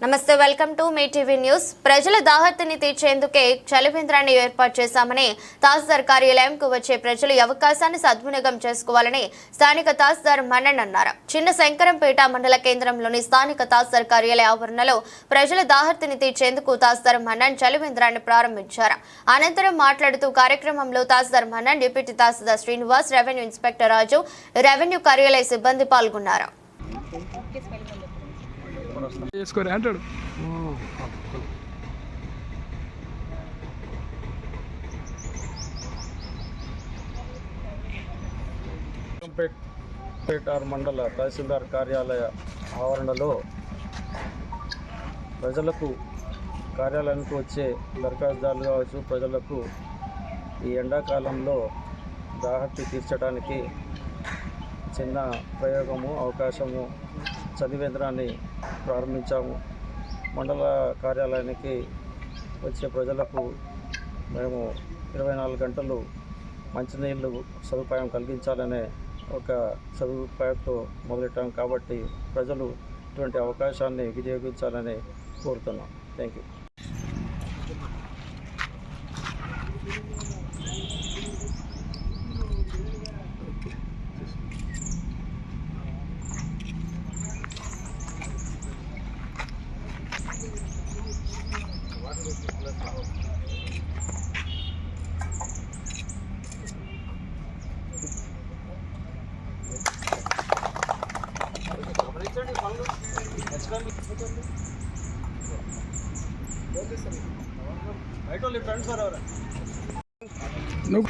నమస్తే welcome to me TV news. ప్రజల దాహర్తిని తీర్చేందుకే చలివేంద్రాన్ని ఏర్పాటు చేశామని తహసీల్దార్ కార్యాలయంకు వచ్చే ప్రజలు ఈ అవకాశాన్ని సద్వినియోగం చేసుకోవాలని స్థానిక తహసీల్దార్ మన్నన్ అన్నారు. చిన్న శంకరంపేట మండల కేంద్రంలోని స్థానిక తహసీల్దార్ కార్యాలయ ఆవరణలో ప్రజల దాహర్తిని తీర్చేందుకు తహసీల్దార్ మన్నన్ చలివేంద్రాన్ని ప్రారంభించారు. అనంతరం మాట్లాడుతూ కార్యక్రమంలో తహసీల్దార్ మన్నన్, డిప్యూటీ తహసీల్దార్ శ్రీనివాస్, రెవెన్యూ ఇన్స్పెక్టర్ రాజు, రెవెన్యూ కార్యాలయ సిబ్బంది పాల్గొన్నారు. అంటాడు పేట మండల తహసీల్దార్ కార్యాలయ ఆవరణలో ప్రజలకు కార్యాలయానికి వచ్చే దరఖాస్తుదారులు కావచ్చు, ప్రజలకు ఈ ఎండాకాలంలో దాహర్తి తీర్చడానికి చిన్న ప్రయోగము అవకాశము చలివేంద్రాన్ని ప్రారంభించాము. మండల కార్యాలయానికి వచ్చే ప్రజలకు మేము 24 గంటలు మంచినీళ్ళు సదుపాయం కలిగించాలనే ఒక సదుపాయంతో మొదలెట్టాం. కాబట్టి ప్రజలు ఇటువంటి అవకాశాన్ని వినియోగించాలని కోరుతున్నాం. Thank you. నువ్వు